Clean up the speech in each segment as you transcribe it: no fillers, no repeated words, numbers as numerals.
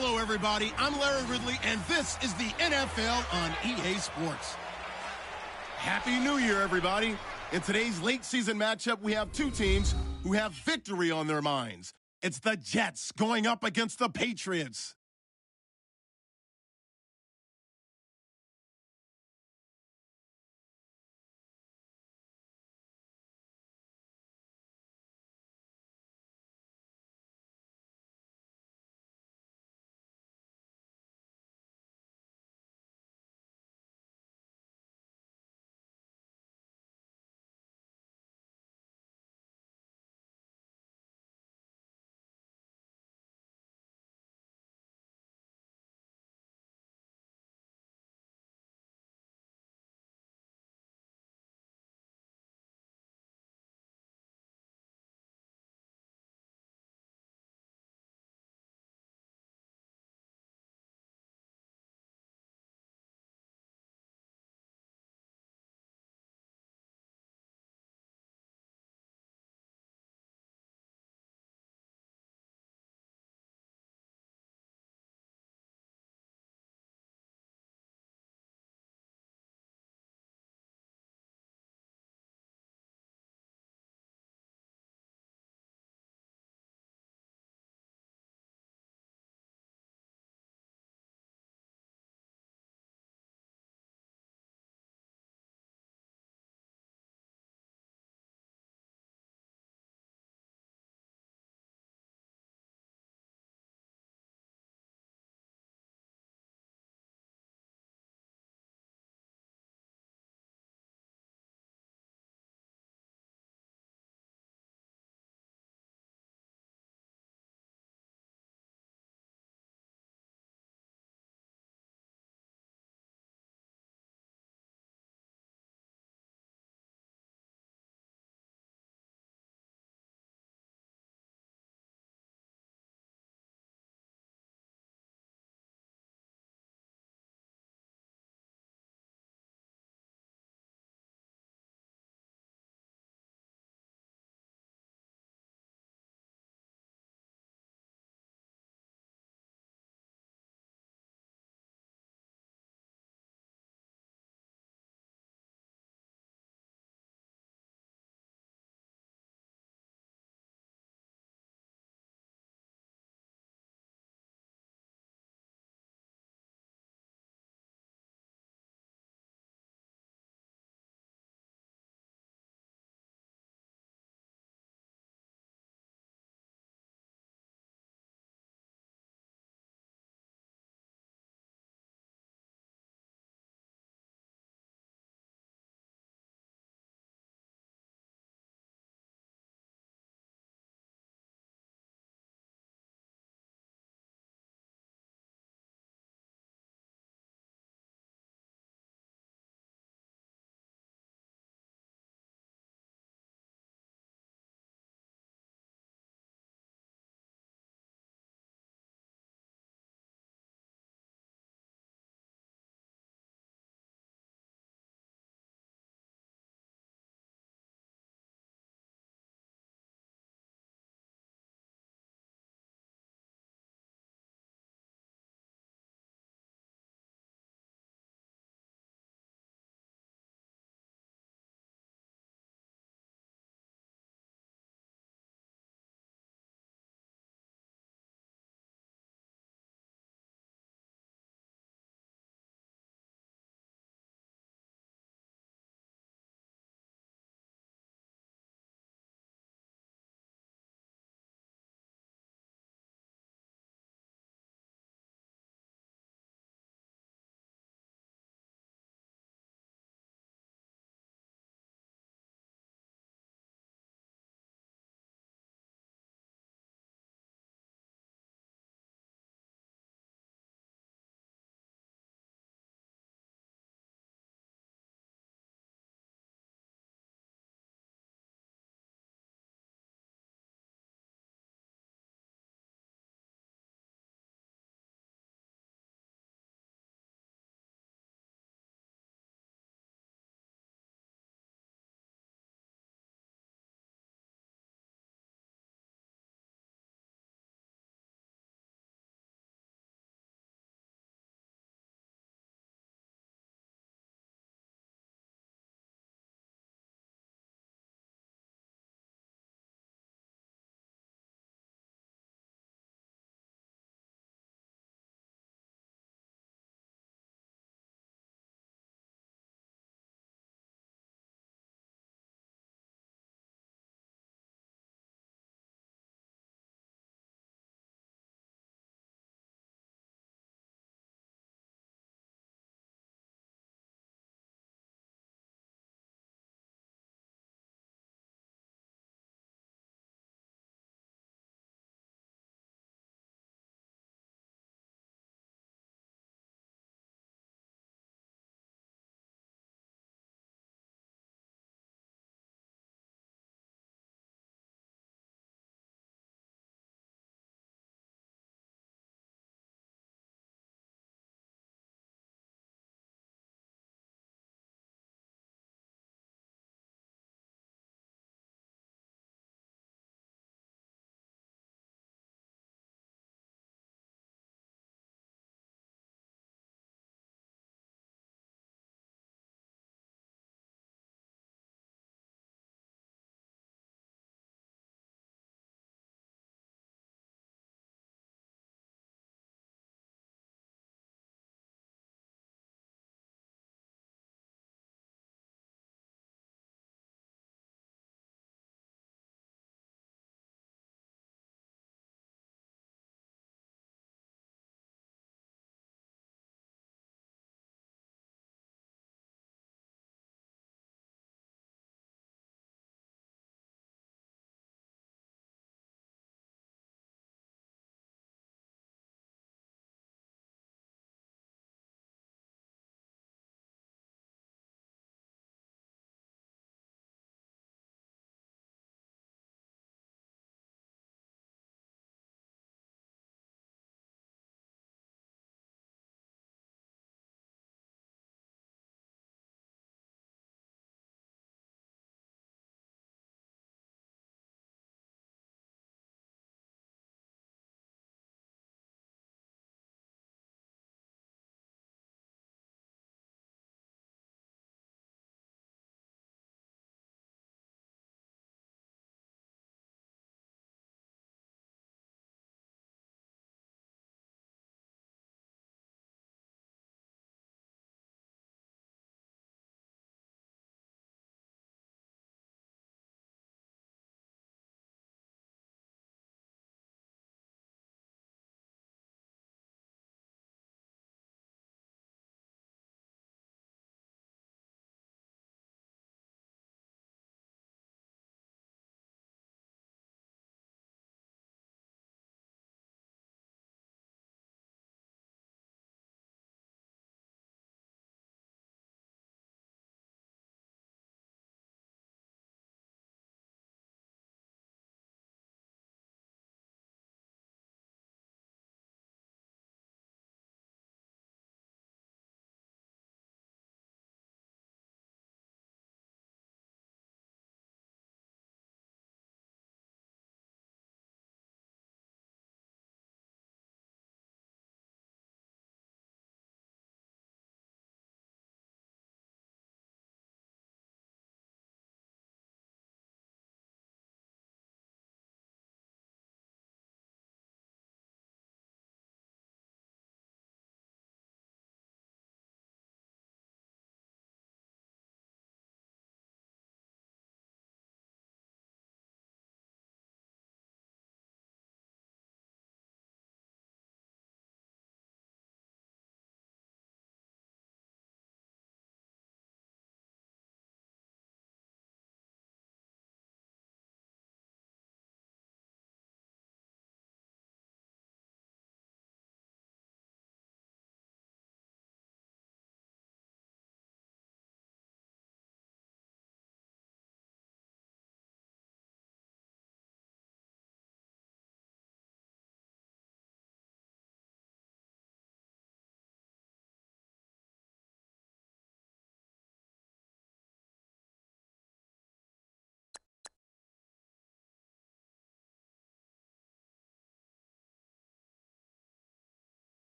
Hello, everybody. I'm Larry Ridley, and this is the NFL on EA Sports. Happy New Year, everybody. In today's late season matchup, we have two teams who have victory on their minds. It's the Jets going up against the Patriots.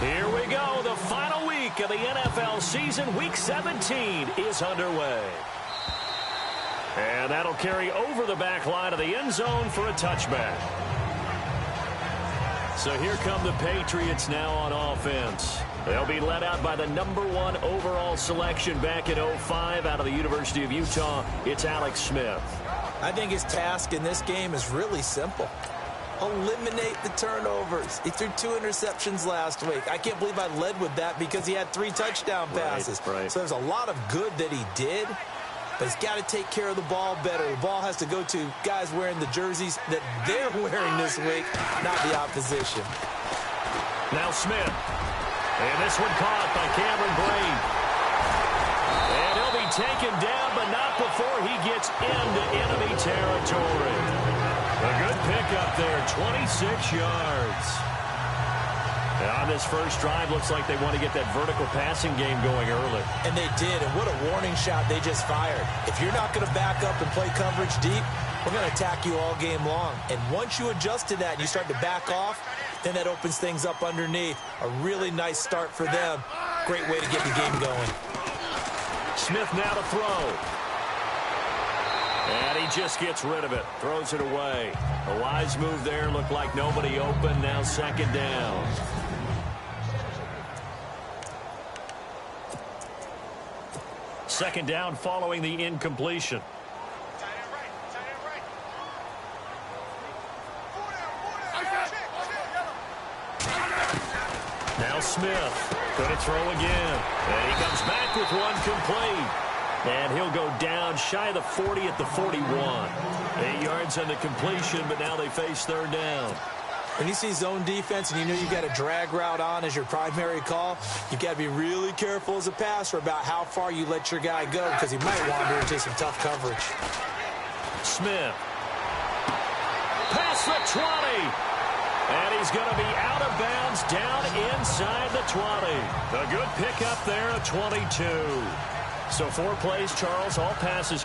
Here we go. The final week of the NFL season. Week 17 is underway. And that'll carry over the back line of the end zone for a touchback. So here come the Patriots now on offense. They'll be led out by the #1 overall selection back in 2005 out of the University of Utah. It's Alex Smith. I think his task in this game is really simple. Eliminate the turnovers. He threw 2 interceptions last week. I can't believe I led with that because he had 3 touchdown passes. Right. So there's a lot of good that he did, but he's got to take care of the ball better. The ball has to go to guys wearing the jerseys that they're wearing this week, not the opposition. Now Smith. And this one caught by Cameron Brate. And he'll be taken down, but not before he gets into enemy territory. A good pickup there, 26 yards. Now on this first drive, looks like they want to get that vertical passing game going early. And they did, and what a warning shot they just fired. If you're not going to back up and play coverage deep, we're going to attack you all game long. And once you adjust to that and you start to back off, then that opens things up underneath. A really nice start for them. Great way to get the game going. Smith now to throw. And he just gets rid of it. Throws it away. A wise move there. Looked like nobody open. Now second down. Second down following the incompletion. Now Smith. Going to throw again. And he comes back with one complete. And he'll go down shy of the 40 at the 41. 8 yards on the completion, but now they face third down. When you see zone defense and you know you've got a drag route on as your primary call, you've got to be really careful as a passer about how far you let your guy go because he might wander into some tough coverage. Smith. Past the 20. And he's going to be out of bounds down inside the 20. A good pickup there at 22. So 4 plays, Charles, all passes.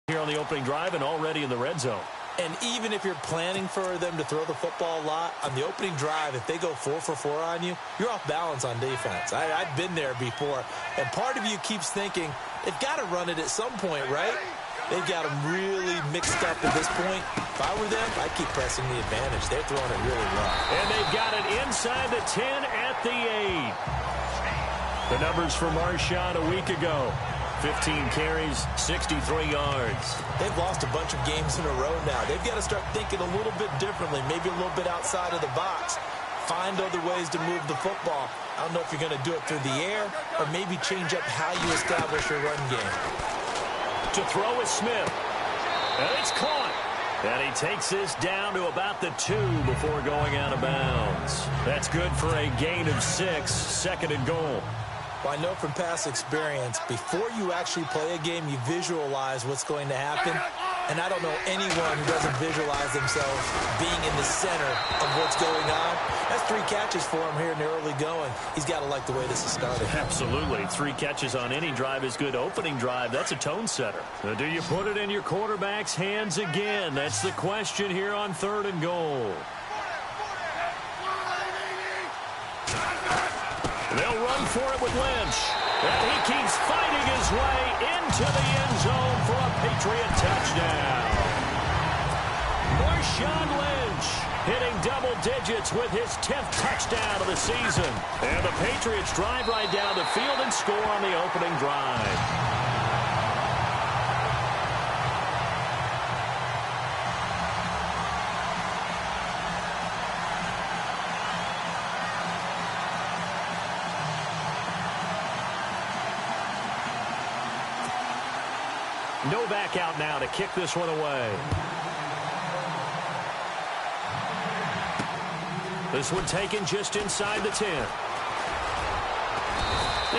Here on the opening drive and already in the red zone. And even if you're planning for them to throw the football a lot, on the opening drive, if they go 4 for 4 on you, you're off balance on defense. I've been there before. And part of you keeps thinking, they've got to run it at some point, right? They've got them really mixed up at this point. If I were them, I'd keep pressing the advantage. They're throwing it really rough. And they've got it inside the 10 at the 8. The numbers for Marshawn a week ago. 15 carries, 63 yards. They've lost a bunch of games in a row now. They've got to start thinking a little bit differently, maybe a little bit outside of the box. find other ways to move the football. I don't know if you're going to do it through the air or maybe change up how you establish your run game. To throw is Smith. And it's caught. And he takes this down to about the 2 before going out of bounds. That's good for a gain of 6, second and goal. Well, I know from past experience, before you actually play a game, you visualize what's going to happen. And I don't know anyone who doesn't visualize themselves being in the center of what's going on. That's 3 catches for him here in the early going. He's got to like the way this is started. Absolutely. 3 catches on any drive is good. Opening drive, that's a tone setter. Now, do you put it in your quarterback's hands again? That's the question here on 3rd and goal. They'll run for it with Lynch. And he keeps fighting his way into the end zone for a Patriot touchdown. Marshawn Lynch hitting double digits with his 10th touchdown of the season. And the Patriots drive right down the field and score on the opening drive. Novak out now to kick this one away. This one taken just inside the 10.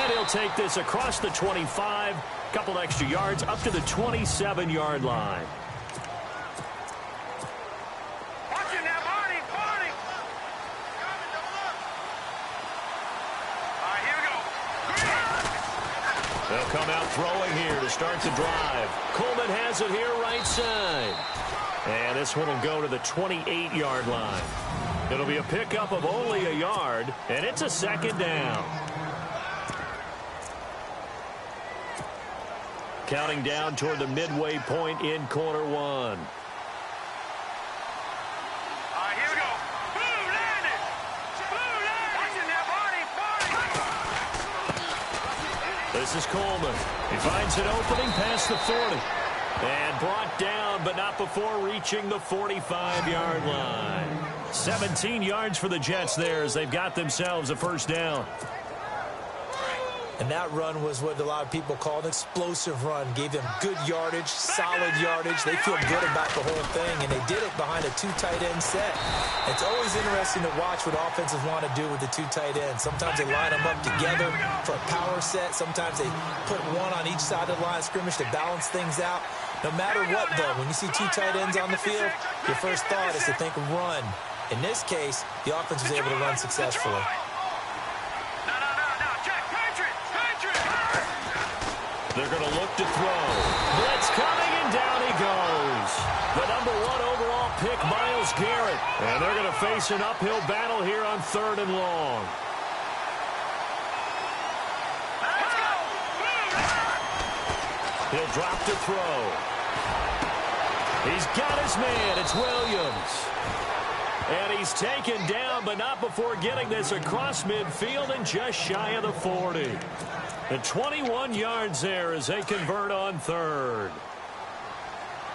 And he'll take this across the 25, couple extra yards up to the 27-yard line. They'll come out throwing here to start the drive. Coleman has it here right side. And this one will go to the 28-yard line. It'll be a pickup of only a yard, and it's a second down. Counting down toward the midway point in quarter 1. This is Coleman. He finds an opening past the 40. And brought down, but not before reaching the 45-yard line. 17 yards for the Jets there as they've got themselves a first down. And that run was what a lot of people call an explosive run. Gave them good yardage, solid yardage. They feel good about the whole thing, and they did it behind a 2 tight end set. It's always interesting to watch what offenses want to do with the 2 tight ends. Sometimes they line them up together for a power set. Sometimes they put one on each side of the line of scrimmage to balance things out. No matter what, though, when you see 2 tight ends on the field, your first thought is to think run. In this case, the offense was able to run successfully. They're going to look to throw. Blitz coming, and down he goes. The number 1 overall pick, Myles Garrett. And they're going to face an uphill battle here on 3rd and long. He'll drop to throw. He's got his man. It's Williams. And he's taken down, but not before getting this across midfield and just shy of the 40. The 21 yards there as they convert on 3rd.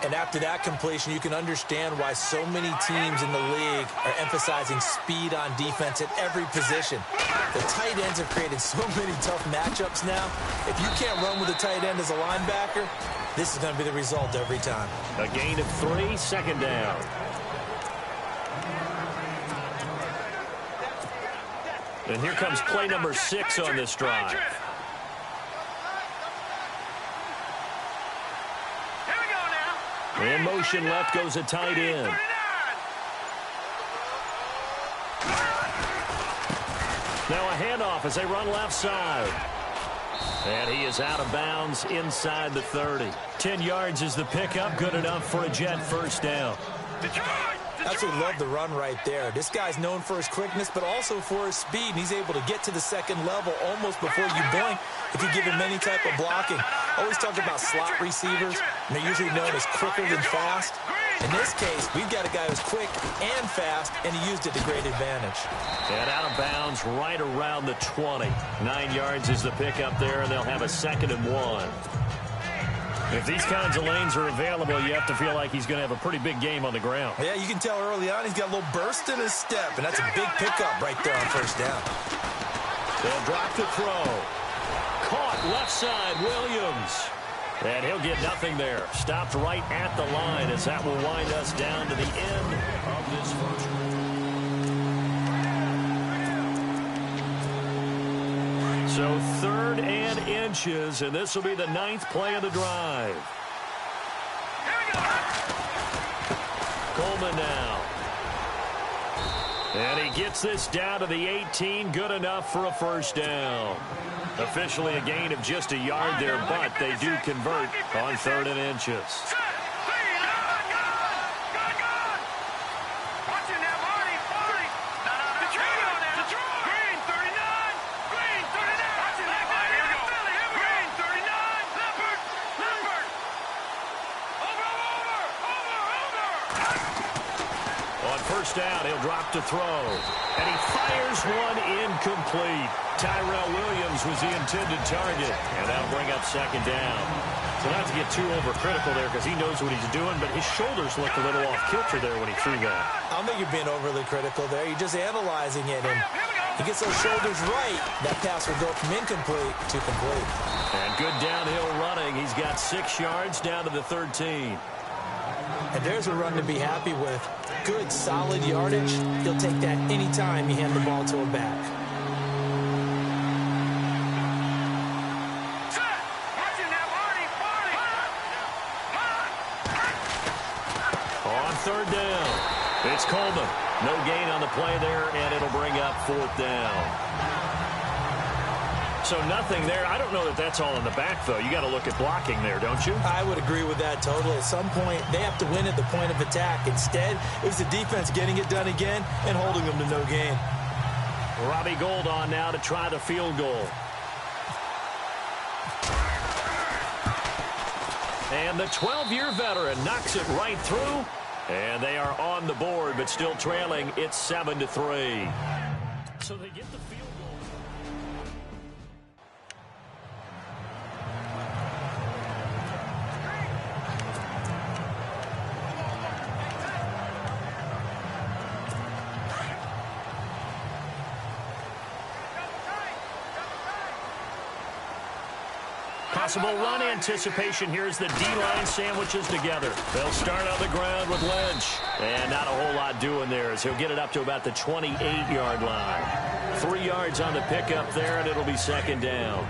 And after that completion, you can understand why so many teams in the league are emphasizing speed on defense at every position. The tight ends have created so many tough matchups now. If you can't run with a tight end as a linebacker, this is going to be the result every time. A gain of 3, second down. And here comes play number 6 on this drive. In motion left goes a tight end. Now a handoff as they run left side. And he is out of bounds inside the 30. 10 yards is the pickup. Good enough for a Jet first down. Absolutely love the run right there. This guy's known for his quickness, but also for his speed. And he's able to get to the second level almost before you blink if you give him any type of blocking. Always talk about slot receivers, and they're usually known as quicker than fast. In this case, we've got a guy who's quick and fast, and he used it to great advantage. And out of bounds right around the 20. 9 yards is the pickup there, and they'll have a 2nd and 1. If these kinds of lanes are available, you have to feel like he's going to have a pretty big game on the ground. Yeah, you can tell early on he's got a little burst in his step, and that's a big pickup right there on first down. They'll drop to throw. Caught left side, Williams. And he'll get nothing there. Stopped right at the line as that will wind us down to the end of this first quarter. So 3rd and inches, and this will be the 9th play of the drive. Coleman now. And he gets this down to the 18, good enough for a first down. Officially a gain of just a yard there, but they do convert on 3rd and inches. First down, he'll drop to throw. And he fires one incomplete. Tyrell Williams was the intended target. And that'll bring up 2nd down. So not to get too overcritical there because he knows what he's doing, but his shoulders looked a little off kilter there when he threw that. I don't think you're being overly critical there. You're just analyzing it, and he gets those shoulders right. That pass will go from incomplete to complete. And good downhill running. He's got 6 yards down to the 13. And there's a run to be happy with. Good, solid yardage. He'll take that anytime you hand the ball to a back. On 3rd down, it's Coleman. No gain on the play there, and it'll bring up 4th down. So nothing there. I don't know that that's all in the back, though. You got to look at blocking there, don't you? I would agree with that totally. At some point, they have to win at the point of attack. Instead, it was the defense getting it done again and holding them to no gain. Robbie Gould on now to try the field goal. And the 12-year veteran knocks it right through. And they are on the board, but still trailing. It's 7-3. So they get the field goal. Possible run anticipation here as the D-line sandwiches together. They'll start on the ground with Lynch. And not a whole lot doing there as he'll get it up to about the 28-yard line. 3 yards on the pickup there, and it'll be 2nd down.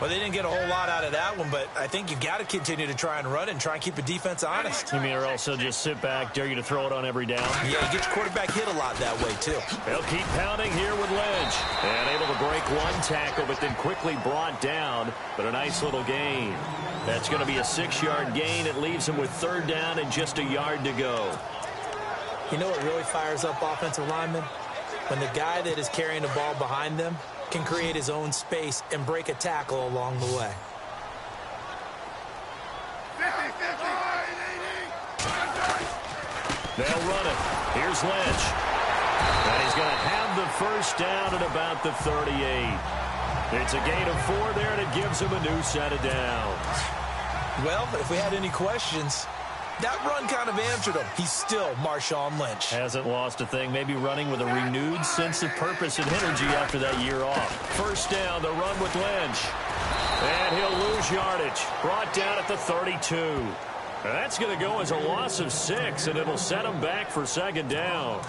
Well, they didn't get a whole lot out of that one, but I think you got to continue to try and run and try and keep the defense honest. You mean or also just sit back, dare you to throw it on every down? Yeah, you get your quarterback hit a lot that way, too. They'll keep pounding here with Lynch. And able to break one tackle, but then quickly brought down. But a nice little gain. That's going to be a 6-yard gain. It leaves him with 3rd down and just a yard to go. You know what really fires up offensive linemen? When the guy that is carrying the ball behind them can create his own space and break a tackle along the way. They'll run it. Here's Lynch. And he's going to have the first down at about the 38. It's a gain of 4 there, and it gives him a new set of downs. Well, if we had any questions, that run kind of answered him. He's still Marshawn Lynch. Hasn't lost a thing. Maybe running with a renewed sense of purpose and energy after that year off. First down, the run with Lynch. And he'll lose yardage. Brought down at the 32. And that's going to go as a loss of 6, and it'll set him back for 2nd down.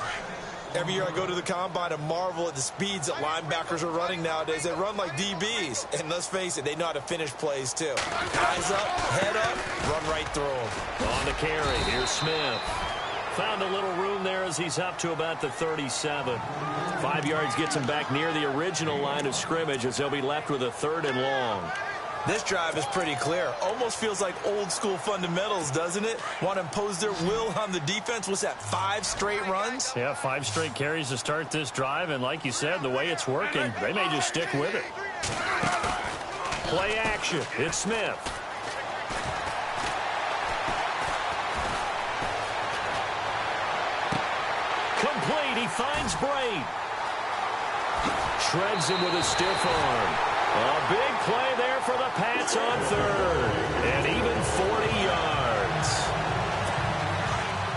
Every year I go to the combine and marvel at the speeds that linebackers are running nowadays. They run like DBs. And let's face it, they know how to finish plays too. Eyes up, head up, run right through them. On the carry, here's Smith. Found a little room there as he's up to about the 37. 5 yards gets him back near the original line of scrimmage as they'll be left with a 3rd and long. This drive is pretty clear. Almost feels like old school fundamentals, doesn't it? Want to impose their will on the defense. What's that, 5 straight runs? Yeah, 5 straight carries to start this drive. And like you said, the way it's working, they may just stick with it. Play action. It's Smith. Complete. He finds Braid. Shreds him with a stiff arm. A big play there for the Pats on third. And even 40 yards.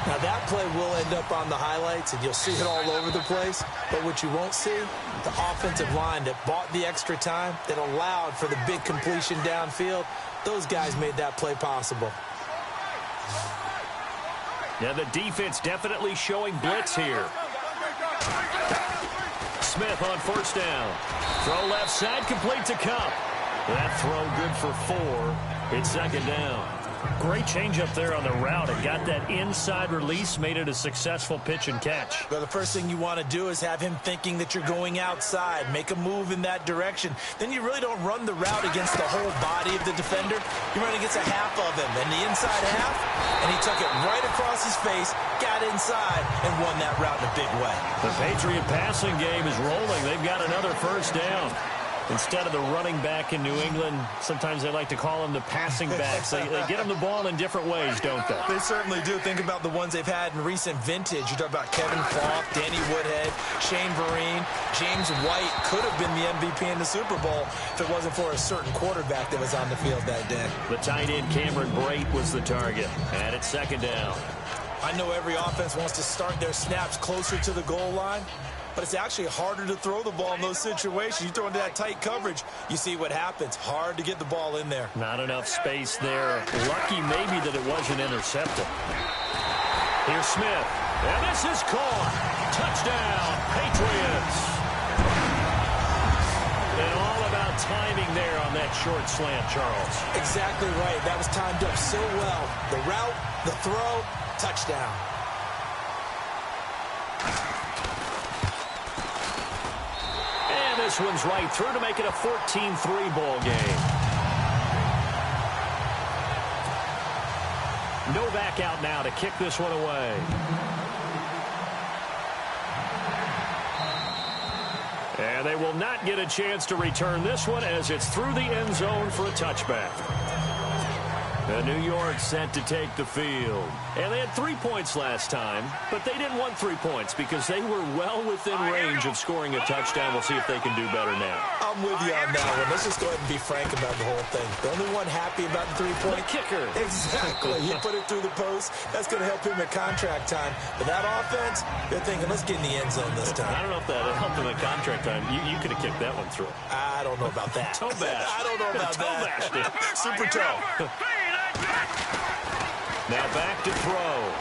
Now that play will end up on the highlights, and you'll see it all over the place. But what you won't see, the offensive line that bought the extra time, that allowed for the big completion downfield, those guys made that play possible. Yeah, the defense definitely showing blitz here. Smith on first down. Throw left side, complete to Kupp. That throw good for 4. It's second down. Great change up there on the route and got that inside release, made it a successful pitch and catch. Well, the first thing you want to do is have him thinking that you're going outside, make a move in that direction. Then you really don't run the route against the whole body of the defender. You run against a half of him, and the inside half, and he took it right across his face, got inside, and won that route in a big way. The Patriot passing game is rolling. They've got another first down. Instead of the running back in New England, sometimes they like to call them the passing backs. They get them the ball in different ways, don't they? They certainly do. Think about the ones they've had in recent vintage. You talk about Kevin Falk, Danny Woodhead, Shane Vereen, James White could have been the MVP in the Super Bowl if it wasn't for a certain quarterback that was on the field that day. The tight end Cameron Brate was the target, and it's second down. I know every offense wants to start their snaps closer to the goal line, but it's actually harder to throw the ball in those situations. You throw into that tight coverage, you see what happens. Hard to get the ball in there. Not enough space there. Lucky maybe that it wasn't intercepted. Here's Smith, and this is caught. Touchdown, Patriots. And all about timing there on that short slant, Charles. Exactly right. That was timed up so well. The route, the throw, touchdown. This one's right through to make it a 14-3 ball game. Novak out now to kick this one away. And they will not get a chance to return this one as it's through the end zone for a touchback. And New York set to take the field. And they had 3 points last time, but they didn't want 3 points because they were well within range of scoring a touchdown. We'll see if they can do better now. I'm with you on that one. Let's just go ahead and be frank about the whole thing. The only one happy about the 3-point. The kicker. Exactly. He put it through the post. That's going to help him at contract time. But that offense, they're thinking, let's get in the end zone this time. I don't know if that helped him at contract time. You could have kicked that one through. I don't know about that. Toe bash. I don't know about that. Super toe. Now back to throw.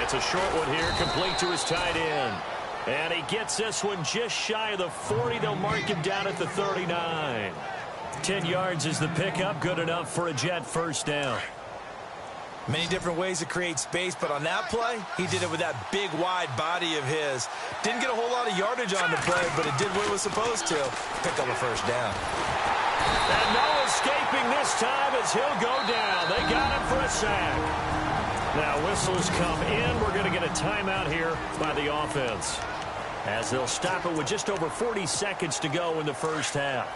It's a short one here, complete to his tight end. And he gets this one just shy of the 40. They'll mark him down at the 39. 10 yards is the pickup, good enough for a Jet first down. Many different ways to create space, but on that play, he did it with that big, wide body of his. Didn't get a whole lot of yardage on the play, but it did what it was supposed to. Pick up a first down. And no escaping this time as he'll go down. They got him for a sack. Now whistles come in. We're going to get a timeout here by the offense, as they'll stop it with just over 40 seconds to go in the first half.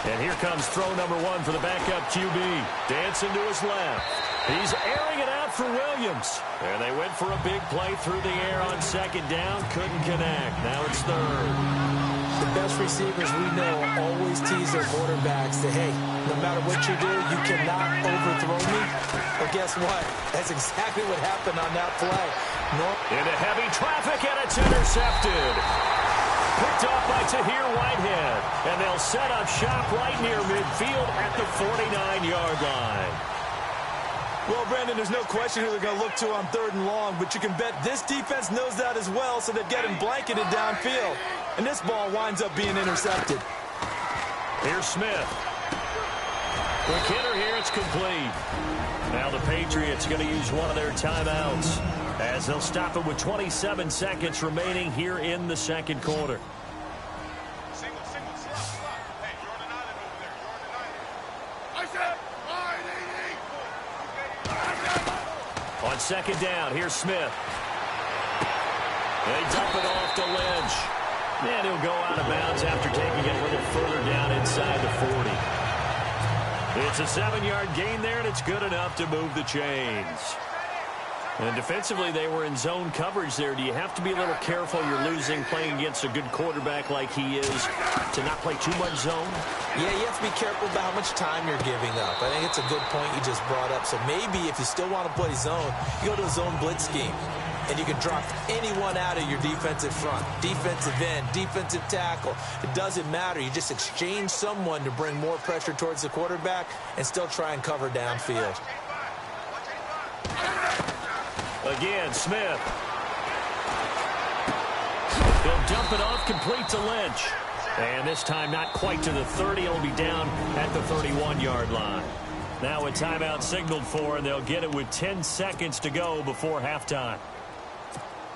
And here comes throw number 1 for the backup QB. Dancing to his left. He's airing it out for Williams. And they went for a big play through the air on second down. Couldn't connect. Now it's third. The best receivers we know always tease their quarterbacks that, hey, no matter what you do, you cannot overthrow me. Well, guess what? That's exactly what happened on that play. Into heavy traffic, and it's intercepted. Picked off by Tahir Whitehead. And they'll set up shop right near midfield at the 49-yard line. Well, Brandon, there's no question who they're going to look to on 3rd and long, but you can bet this defense knows that as well, so they've got him blanketed downfield. And this ball winds up being intercepted. Here's Smith. Quick hitter here, it's complete. Now the Patriots going to use one of their timeouts, as they'll stop it with 27 seconds remaining here in the second quarter. On second down, here's Smith. They dump it off to Lynch. And he'll go out of bounds after taking it a little further down inside the 40. It's a 7-yard gain there, and it's good enough to move the chains. And defensively, they were in zone coverage there. Do you have to be a little careful? You're losing playing against a good quarterback like he is to not play too much zone? Yeah, you have to be careful about how much time you're giving up. I think it's a good point you just brought up. So maybe if you still want to play zone, you go to a zone blitz scheme. And you can drop anyone out of your defensive front, defensive end, defensive tackle. It doesn't matter. You just exchange someone to bring more pressure towards the quarterback and still try and cover downfield. Again, Smith. He'll dump it off, complete to Lynch. And this time not quite to the 30. It'll be down at the 31-yard line. Now a timeout signaled for, and they'll get it with 10 seconds to go before halftime.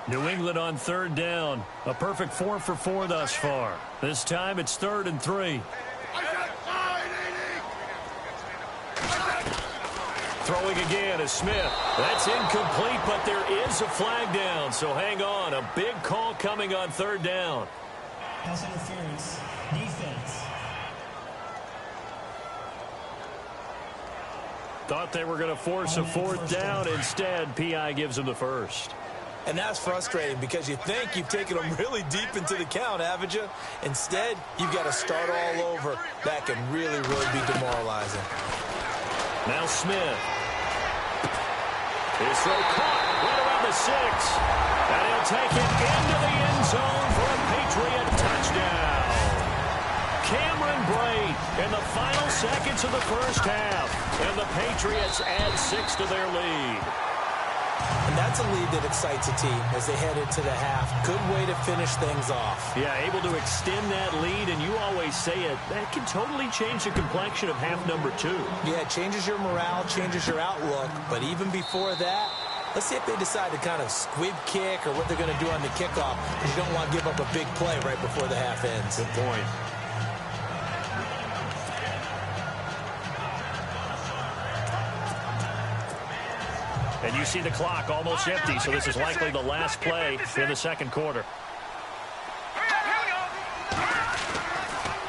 New England on third down. A perfect 4 for 4 thus far. This time it's 3rd and 3. Throwing again is Smith. That's incomplete, but there is a flag down, so hang on. A big call coming on 3rd down. Pass interference. Defense. Thought they were going to force a 4th down. Instead, P.I. gives them the first. And that's frustrating because you think you've taken them really deep into the count, haven't you? Instead, you've got to start all over. That can really, really be demoralizing. Now Smith. His throw caught right around the 6. And he'll take it into the end zone for a Patriot touchdown. Cameron Brate in the final seconds of the first half. And the Patriots add 6 to their lead. And that's a lead that excites a team as they head into the half. Good way to finish things off. Yeah, able to extend that lead, and you always say it, that can totally change the complexion of half number 2. Yeah, it changes your morale, changes your outlook. But even before that, let's see if they decide to kind of squib kick or what they're going to do on the kickoff, because you don't want to give up a big play right before the half ends. Good point. And you see the clock almost empty, so this is likely the last play in the second quarter.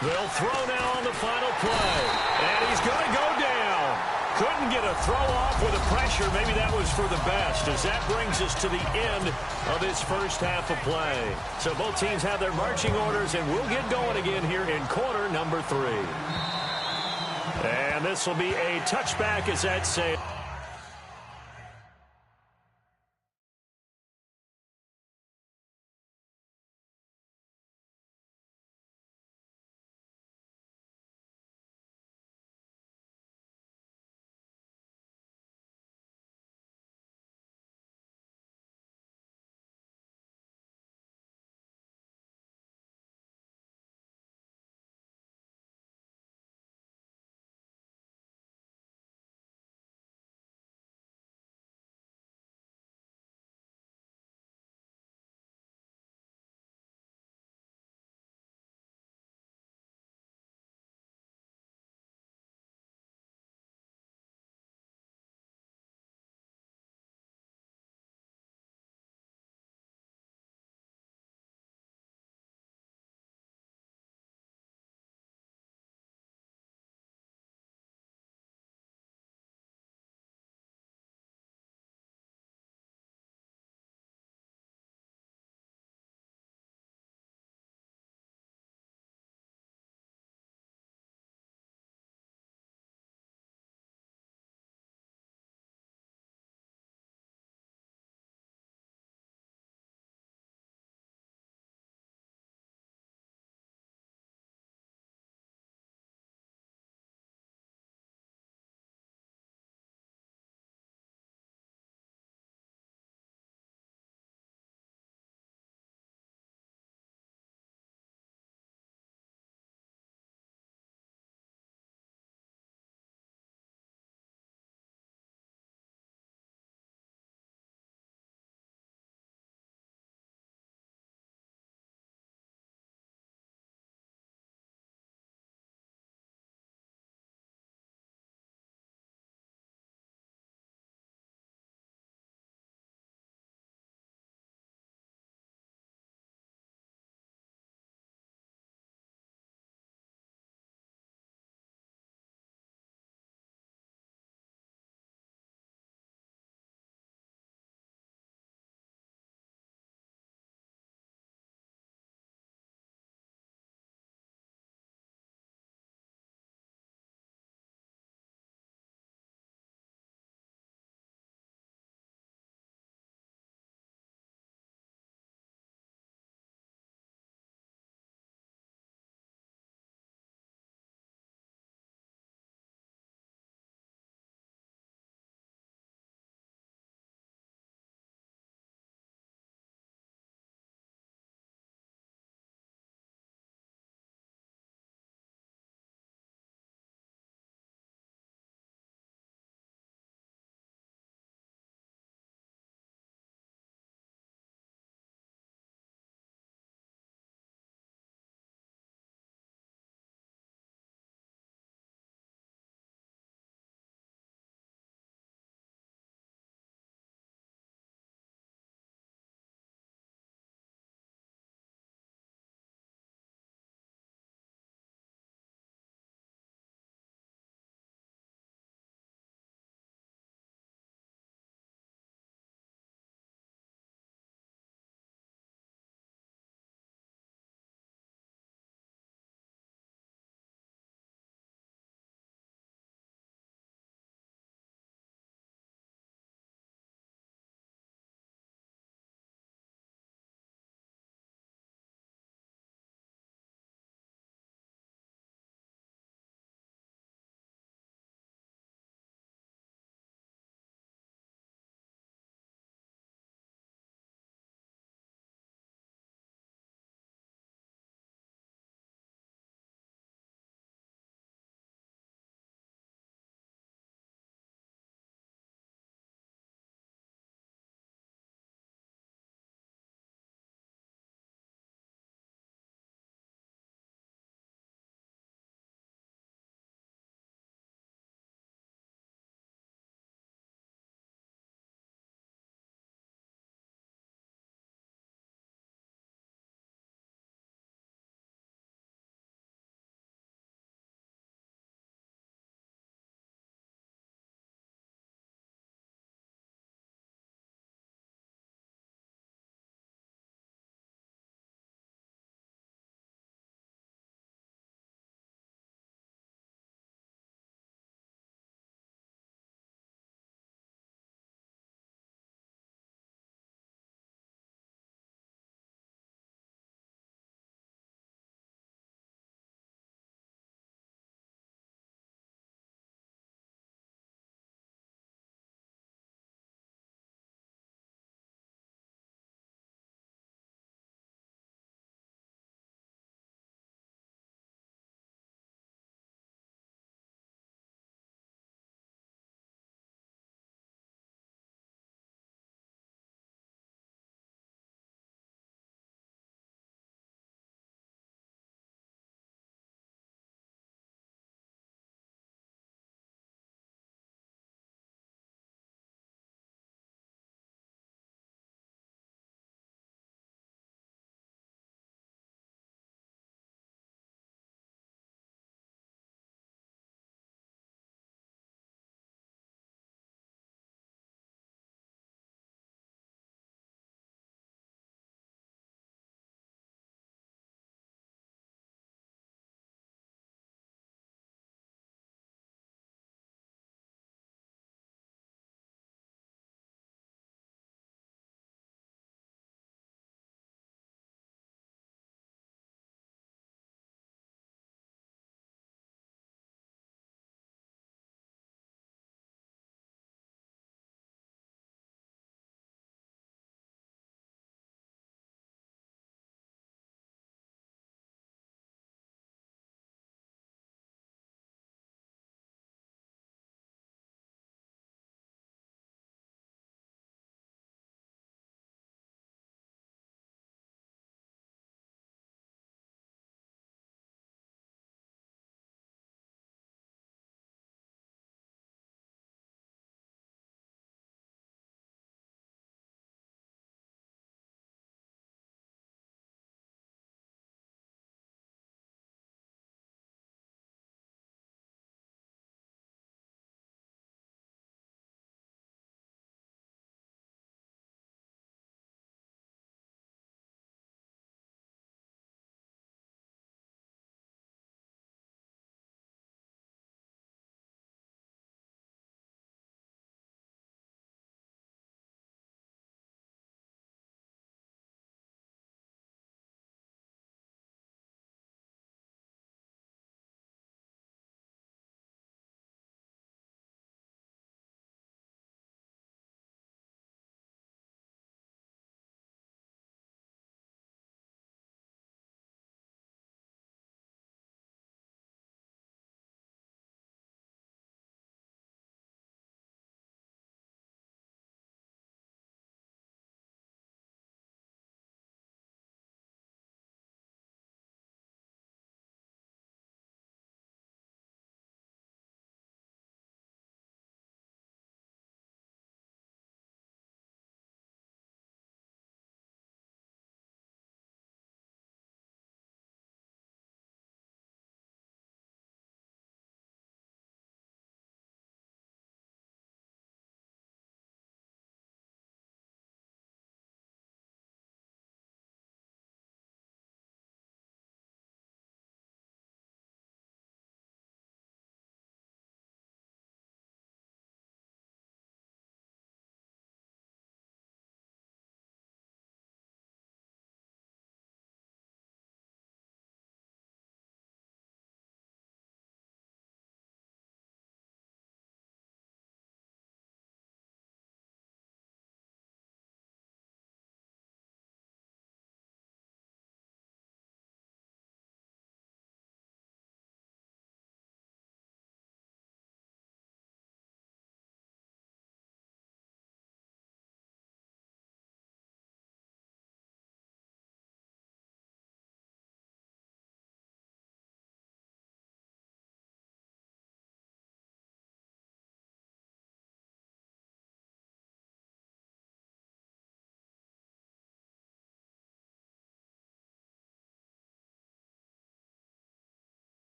They'll throw now on the final play. And he's going to go down. Couldn't get a throw off with the pressure. Maybe that was for the best, as that brings us to the end of this first half of play. So both teams have their marching orders, and we'll get going again here in quarter number 3. And this will be a touchback as that saves.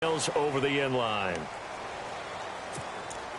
over the inline.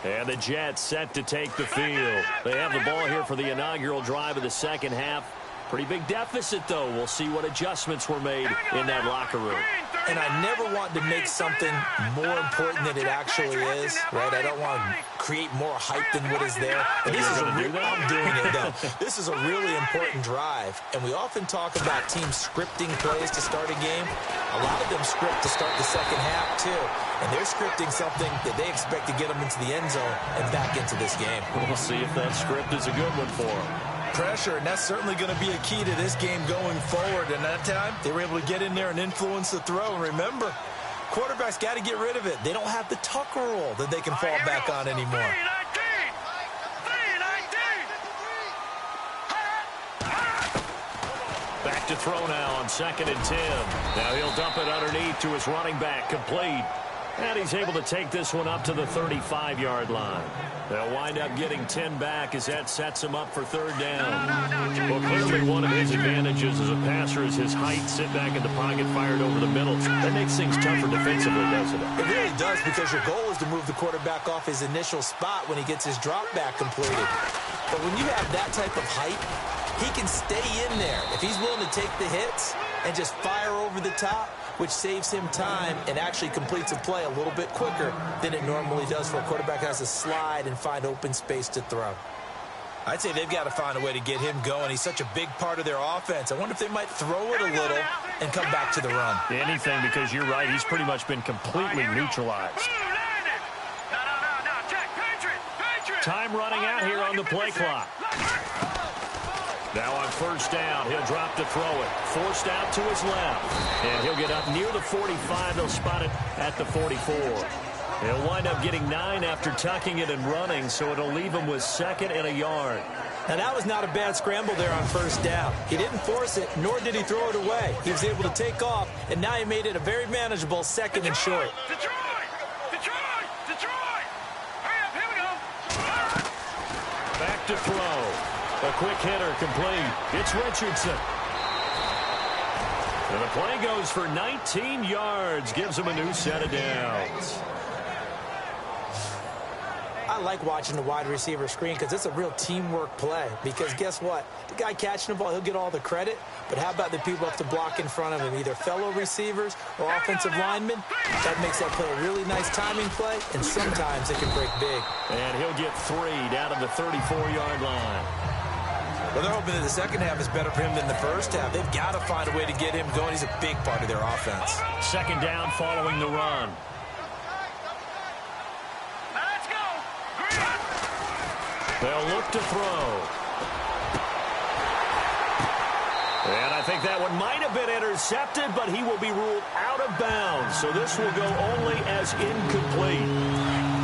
And the Jets set to take the field. They have the ball here for the inaugural drive of the second half. Pretty big deficit, though. We'll see what adjustments were made in that locker room. And I never want to make something more important than it actually is, right? I don't want to create more hype than what is there. And this is I'm doing it, though. This is a really important drive. And we often talk about teams scripting plays to start a game. A lot of them script to start the second half, too. And they're scripting something that they expect to get them into the end zone and back into this game. We'll see if that script is a good one for them. Pressure, and that's certainly going to be a key to this game going forward. And that time, they were able to get in there and influence the throw. And remember, quarterbacks got to get rid of it. They don't have the Tucker rule that they can fall back on anymore. Back to throw now on 2nd and 10. Now he'll dump it underneath to his running back, complete. And he's able to take this one up to the 35-yard line. They'll wind up getting 10 back as that sets him up for 3rd down. Well, clearly one of his advantages as a passer is his height. Sit back in the pocket, fired over the middle. That makes things tougher defensively, doesn't it? It really does, because your goal is to move the quarterback off his initial spot when he gets his drop back completed. But when you have that type of height, he can stay in there. If he's willing to take the hits and just fire over the top, which saves him time and actually completes a play a little bit quicker than it normally does for a quarterback who has to slide and find open space to throw. I'd say they've got to find a way to get him going. He's such a big part of their offense. I wonder if they might throw it a little and come back to the run. Anything, because you're right. He's pretty much been completely neutralized. Time running out here on the play clock. Now on 1st down, he'll drop to throw it. Forced out to his left. And he'll get up near the 45. They'll spot it at the 44. He'll wind up getting 9 after tucking it and running, so it'll leave him with 2nd and a yard. And that was not a bad scramble there on 1st down. He didn't force it, nor did he throw it away. He was able to take off, and now he made it a very manageable 2nd and short. Back to throw. A quick hitter complete. It's Richardson. And the play goes for 19 yards. Gives him a new set of downs. I like watching the wide receiver screen because it's a real teamwork play. Because guess what? The guy catching the ball, he'll get all the credit. But how about the people up to block in front of him, either fellow receivers or offensive linemen? That makes that play a really nice timing play, and sometimes it can break big. And he'll get 3 down to the 34-yard line. Well, they're hoping that the second half is better for him than the first half. They've got to find a way to get him going. He's a big part of their offense. 2nd down following the run. Let's go. They'll look to throw. And I think that one might have been intercepted, but he will be ruled out of bounds. So this will go only as incomplete.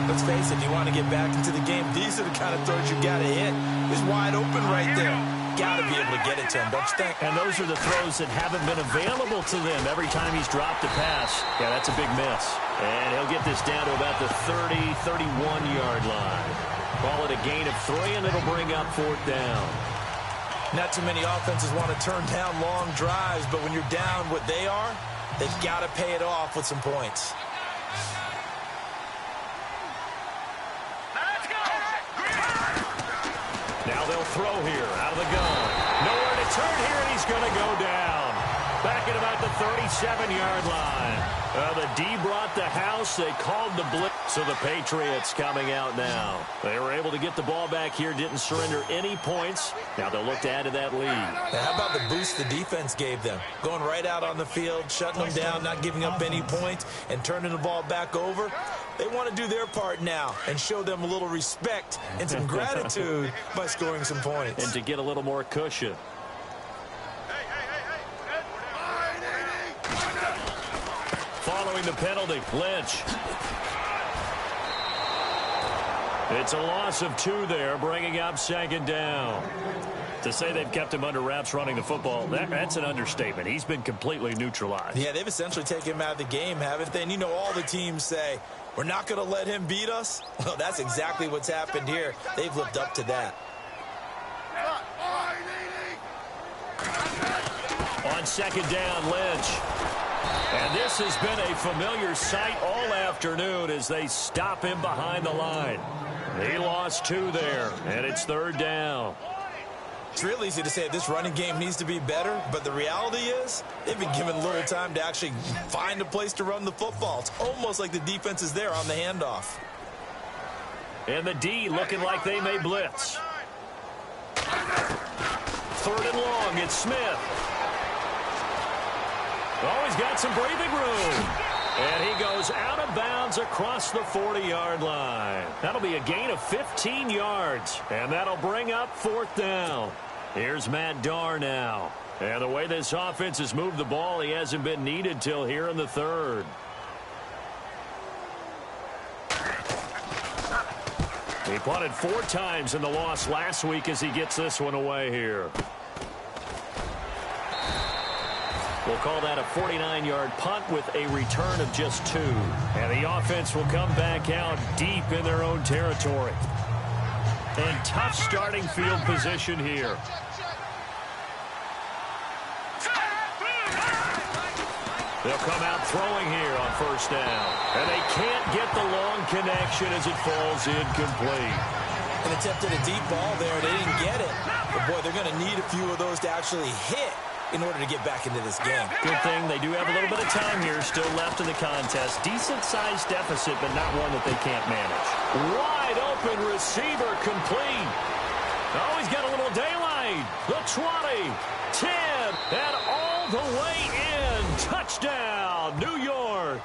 Let's face it, if you want to get back into the game, these are the kind of throws you got to hit. He's wide open right there. Got to be able to get it to him, don't you think? And those are the throws that haven't been available to them every time he's dropped a pass. Yeah, that's a big miss. And he'll get this down to about the 30, 31-yard line. Call it a gain of 3, and it'll bring up 4th down. Not too many offenses want to turn down long drives, but when you're down what they are, they've got to pay it off with some points. Now they'll throw here out of the gun. Nowhere to turn here, and he's going to go down. Back at about the 37-yard line. The D brought the house. They called the blitz. So the Patriots coming out now. They were able to get the ball back here, didn't surrender any points. Now they'll look to add to that lead. Now, how about the boost the defense gave them? Going right out on the field, shutting them down, not giving up any points, and turning the ball back over. They want to do their part now and show them a little respect and some gratitude by scoring some points. And to get a little more cushion. Following the penalty, Lynch. It's a loss of 2 there, bringing up 2nd down. To say they've kept him under wraps running the football, that's an understatement. He's been completely neutralized. Yeah, they've essentially taken him out of the game, haven't they? And you know all the teams say, we're not going to let him beat us. Well, that's exactly what's happened here. They've lived up to that. On 2nd down, Lynch. And this This has been a familiar sight all afternoon as they stop him behind the line. He lost 2 there, and it's 3rd down. It's real easy to say this running game needs to be better, but the reality is they've been given little time to actually find a place to run the football. It's almost like the defense is there on the handoff. And the D looking like they may blitz. 3rd and long, it's Smith. Oh, he's got some breathing room. And he goes out of bounds across the 40-yard line. That'll be a gain of 15 yards. And that'll bring up 4th down. Here's Matt Darr now. And the way this offense has moved the ball, he hasn't been needed till here in the 3rd. He punted 4 times in the loss last week as he gets this one away here. We'll call that a 49-yard punt with a return of just 2. And the offense will come back out deep in their own territory. And tough starting field position here. They'll come out throwing here on 1st down. And they can't get the long connection as it falls incomplete. An attempt at a deep ball there. They didn't get it. But, boy, they're going to need a few of those to actually hit in order to get back into this game. Good thing they do have a little bit of time here still left in the contest. Decent-sized deficit, but not one that they can't manage. Wide open receiver complete. Oh, he's got a little daylight. The 20, 10, and all the way in. Touchdown, New York.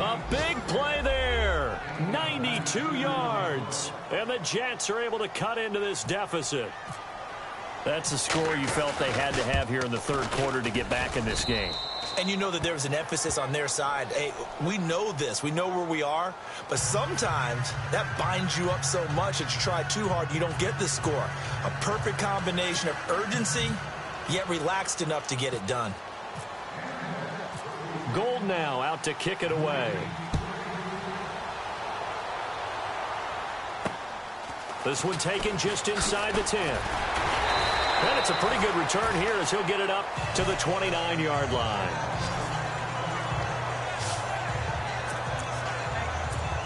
A big play there. 92 yards. And the Jets are able to cut into this deficit. That's a score you felt they had to have here in the 3rd quarter to get back in this game. And you know that there was an emphasis on their side. Hey, we know this. We know where we are. But sometimes that binds you up so much that you try too hard, you don't get the score. A perfect combination of urgency, yet relaxed enough to get it done. Gold now out to kick it away. This one taken just inside the 10. And it's a pretty good return here as he'll get it up to the 29-yard line.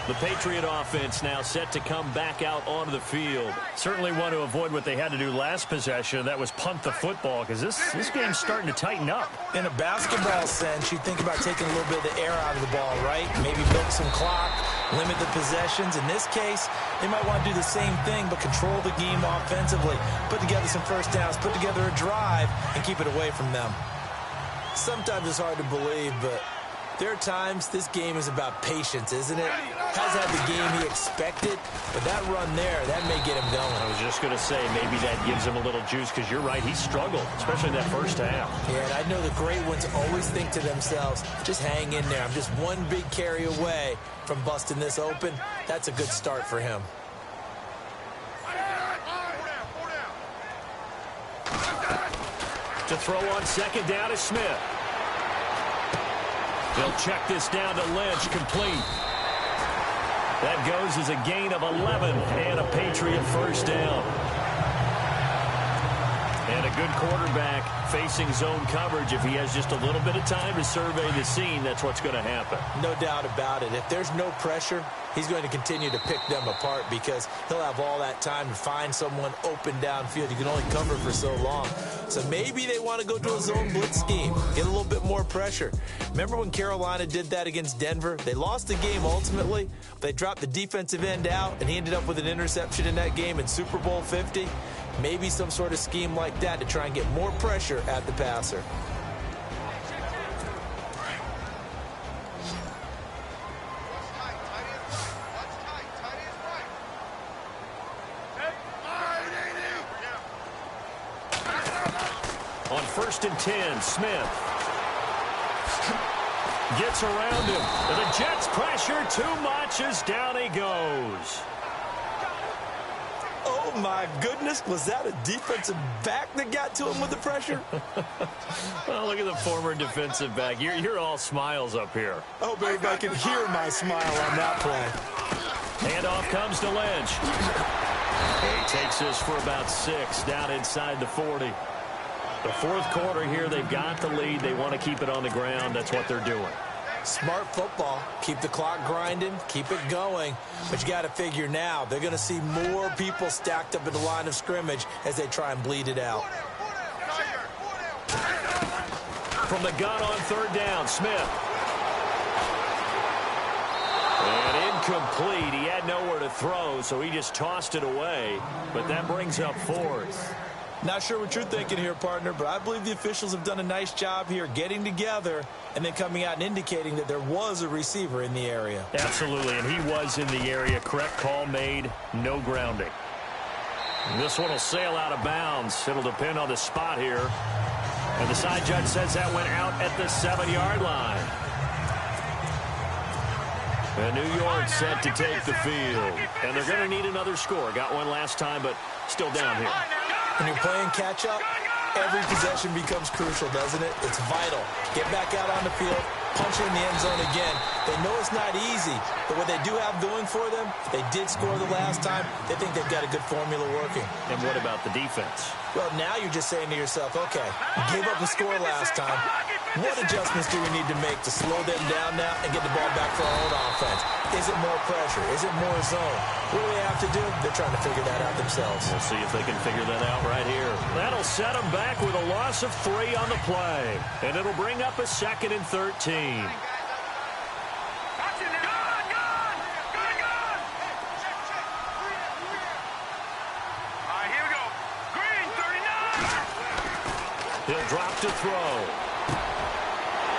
The Patriot offense now set to come back out onto the field. Certainly want to avoid what they had to do last possession. That was punt the football because this game's starting to tighten up. In a basketball sense, you think about taking a little bit of the air out of the ball, right? Maybe milk some clock, limit the possessions. In this case, they might want to do the same thing but control the game offensively. Put together some 1st downs, put together a drive, and keep it away from them. Sometimes it's hard to believe, but there are times this game is about patience, isn't it? Hasn't had the game he expected, but that run there, that may get him going. I was just going to say, maybe that gives him a little juice because you're right, he struggled, especially in that 1st half. Yeah, and I know the great ones always think to themselves, just hang in there. I'm just one big carry away from busting this open. That's a good start for him. To throw on 2nd down is Smith. They'll check this down to Lynch, complete. That goes as a gain of 11 and a Patriot 1st down. And a good quarterback facing zone coverage. If he has just a little bit of time to survey the scene, that's what's going to happen. No doubt about it. If there's no pressure, he's going to continue to pick them apart because he'll have all that time to find someone open downfield. You can only cover for so long. So maybe they want to go to a zone blitz scheme, get a little bit more pressure. Remember when Carolina did that against Denver? They lost the game ultimately. They dropped the defensive end out, and he ended up with an interception in that game in Super Bowl 50. Maybe some sort of scheme like that to try and get more pressure at the passer. On 1st and 10, Smith gets around him. And the Jets pressure too much as down he goes. Oh, my goodness. Was that a defensive back that got to him with the pressure? Well, look at the former defensive back. You're all smiles up here. I hope everybody can hear my smile on that play. Handoff comes to Lynch. He takes this for about 6 down inside the 40. The fourth quarter here, they've got the lead. They want to keep it on the ground. That's what they're doing. Smart football. Keep the clock grinding. Keep it going. But you got to figure now, they're going to see more people stacked up at the line of scrimmage as they try and bleed it out. From the gun on third down, Smith. And incomplete. He had nowhere to throw, so he just tossed it away. But that brings up fourth. Not sure what you're thinking here, partner, but I believe the officials have done a nice job here getting together and then coming out and indicating that there was a receiver in the area. Absolutely, and he was in the area. Correct call made, no grounding. And this one will sail out of bounds. It'll depend on the spot here. And the side judge says that went out at the 7-yard line. And New York set to take the field. And they're going to need another score. Got one last time, but still down here. When you're playing catch-up, every possession becomes crucial, doesn't it? It's vital. Get back out on the field, punch in the end zone again. They know it's not easy, but what they do have going for them, they did score the last time. They think they've got a good formula working. And what about the defense? Well, now you're just saying to yourself, okay, gave up a score last time. What adjustments do we need to make to slow them down now and get the ball back for our own offense? Is it more pressure? Is it more zone? What do they have to do? They're trying to figure that out themselves. We'll see if they can figure that out right here. That'll set them back with a loss of 3 on the play. And it'll bring up a 2nd and 13. He'll drop to throw.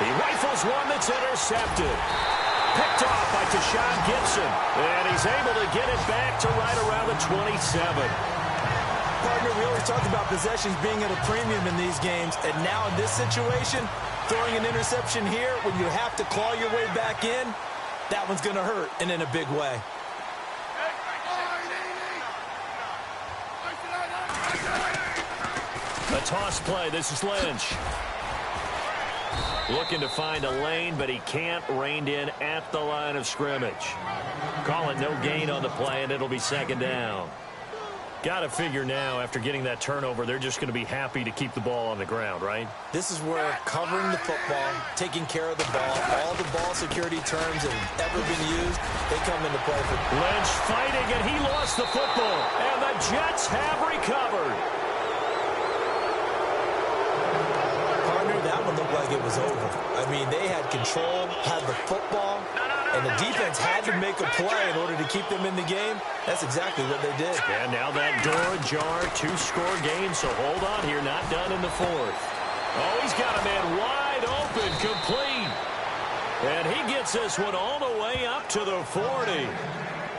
He rifles one that's intercepted. Picked off by Tashawn Gibson. And he's able to get it back to right around the 27. Partner, we always talk about possessions being at a premium in these games. And now in this situation, throwing an interception here when you have to claw your way back in, that one's going to hurt, and in a big way. A toss play. This is Lynch. Looking to find a lane, but he can't. Reined in at the line of scrimmage. Call it no gain on the play, and it'll be 2nd down. Got to figure now, after getting that turnover, they're just going to be happy to keep the ball on the ground, right? This is where covering the football, taking care of the ball, all the ball security terms that have ever been used, they come into play. Lynch fighting, and he lost the football. And the Jets have recovered. That one looked like it was over. I mean, they had control, had the football, and the defense had to make a play in order to keep them in the game. That's exactly what they did. And now that door ajar, 2-score game, so hold on here, not done in the 4th. Oh, he's got a man wide open, complete. And he gets this one all the way up to the 40.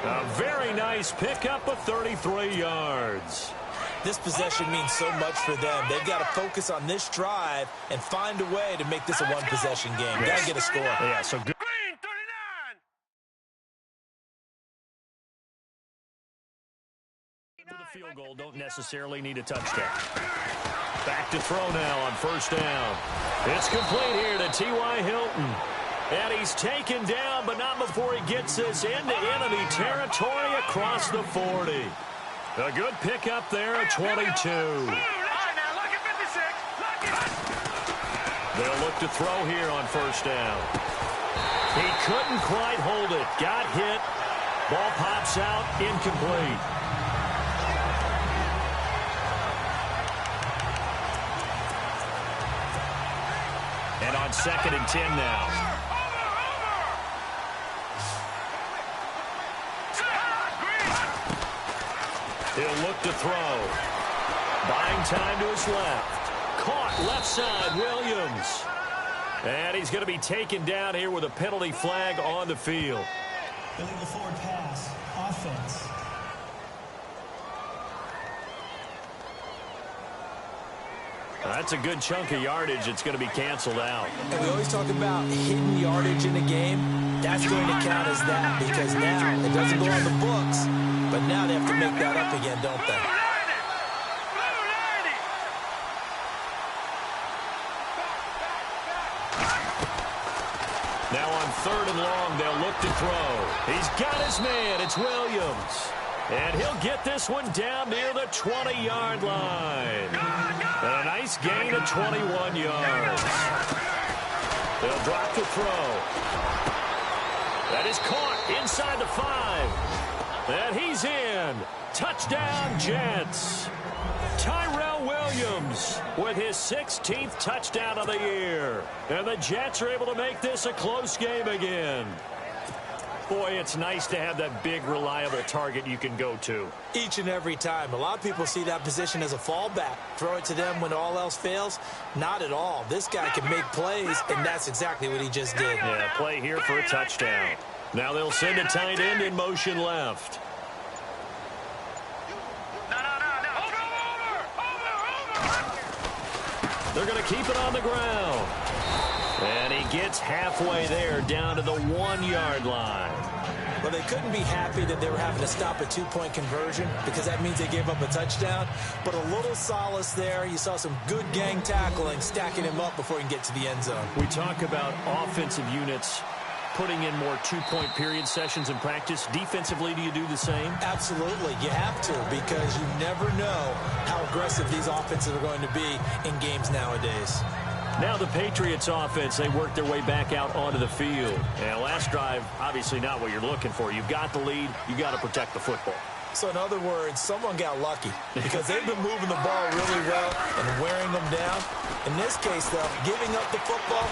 A very nice pickup of 33 yards. This possession means so much for them. They've got to focus on this drive and find a way to make this a one-possession game. Got to get a score. Yeah, so good. For the field goal, don't necessarily need a touchdown. Back to throw now on 1st down. It's complete here to T.Y. Hilton. And he's taken down, but not before he gets this into enemy territory across the 40. A good pickup there at 22. They'll look to throw here on 1st down. He couldn't quite hold it. Got hit. Ball pops out. Incomplete. And on 2nd and 10 now. He'll look to throw. Buying time to his left. Caught left side, Williams. And he's going to be taken down here with a penalty flag on the field. Illegal forward pass. Offense. That's a good chunk of yardage. It's going to be canceled out. And we always talk about hidden yardage in a game. That's going to count as that because now it doesn't go on the books, but now they have to make that up again, don't they? Now on 3rd and long, they'll look to throw. He's got his man. It's Williams. And he'll get this one down near the 20-yard line. And a nice gain of 21 yards. They'll drop the throw. That is caught inside the 5. And he's in. Touchdown, Jets. Tyrell Williams with his 16th touchdown of the year. And the Jets are able to make this a close game again. Boy, it's nice to have that big, reliable target you can go to. Each and every time. A lot of people see that position as a fallback. Throw it to them when all else fails. Not at all. This guy can make plays, and that's exactly what he just did. Yeah, play here for a touchdown. Now they'll send a tight end in motion left. They're going to keep it on the ground. And he gets halfway there, down to the 1-yard line. Well, they couldn't be happy that they were having to stop a 2-point conversion because that means they gave up a touchdown. But a little solace there. You saw some good gang tackling, stacking him up before he can get to the end zone. We talk about offensive units putting in more 2-point period sessions in practice. Defensively, do you do the same? Absolutely. You have to, because you never know how aggressive these offenses are going to be in games nowadays. Now the Patriots offense, they work their way back out onto the field. And last drive, obviously not what you're looking for. You've got the lead. You've got to protect the football. So in other words, someone got lucky because they've been moving the ball really well and wearing them down. In this case, though, giving up the football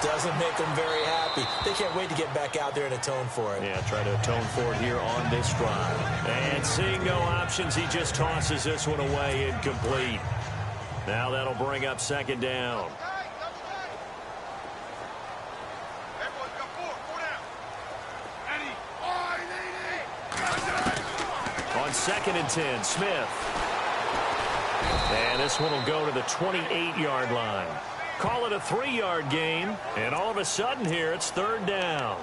doesn't make them very happy. They can't wait to get back out there and atone for it. Yeah, try to atone for it here on this drive. And seeing no options, he just tosses this one away incomplete. Now that'll bring up second down. On 2nd and 10, Smith. And this one will go to the 28-yard line. Call it a 3-yard gain, and all of a sudden here it's 3rd down.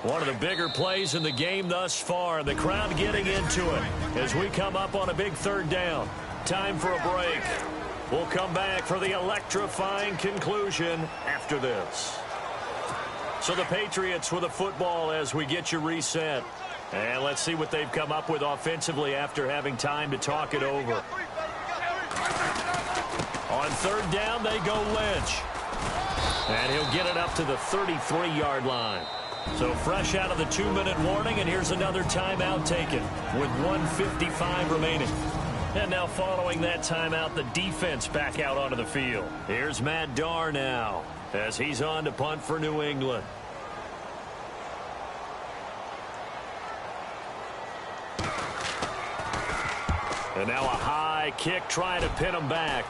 One of the bigger plays in the game thus far. The crowd getting into it as we come up on a big third down. Time for a break. We'll come back for the electrifying conclusion after this. So the Patriots with a football as we get you reset. And let's see what they've come up with offensively after having time to talk it over. On third down, they go Lynch. And he'll get it up to the 33-yard line. So fresh out of the 2-minute warning, and here's another timeout taken with 1:55 remaining. And now following that timeout, the defense back out onto the field. Here's Matt Darr now as he's on to punt for New England. And now a high kick trying to pin him back.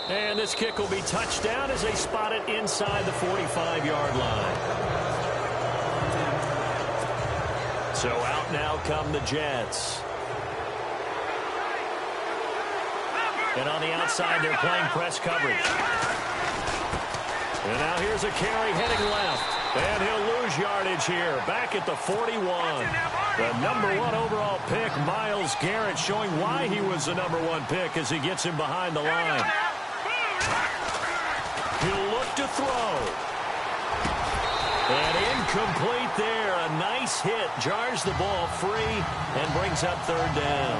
And this kick will be touched down as they spot it inside the 45-yard line. So out now come the Jets. And on the outside, they're playing press coverage. And now here's a carry heading left. And he'll lose yardage here, back at the 41. The #1 overall pick, Myles Garrett, showing why he was the #1 pick as he gets him behind the line. He'll look to throw. And incomplete there. A nice hit. Jars the ball free and brings up third down.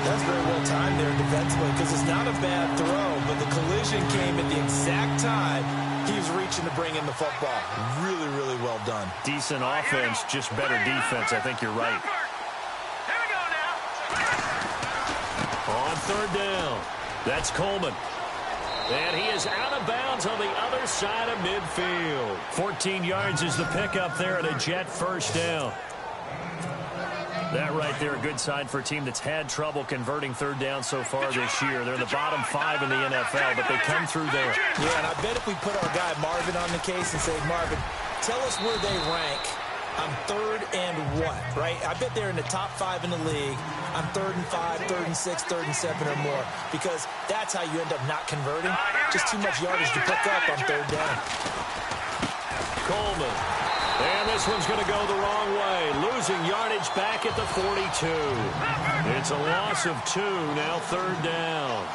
That's very well timed there defensively because it's not a bad throw, but the collision came at the exact time he was reaching to bring in the football. Really, really well done. Decent offense, just better defense. I think you're right. On third down, that's Coleman. And he is out of bounds on the other side of midfield. 14 yards is the pickup there and a Jet first down. That right there, a good sign for a team that's had trouble converting third down so far this year. They're in the bottom 5 in the NFL, but they come through there. Yeah, and I bet if we put our guy Marvin on the case and say, Marvin, tell us where they rank on 3rd and 1, right? I bet they're in the top 5 in the league on 3rd and 5, 3rd and 6, 3rd and 7 or more, because that's how you end up not converting. Just too much yardage to pick up on third down. Coleman. And this one's going to go the wrong way. Losing yardage back at the 42. It's a loss of 2, now third down.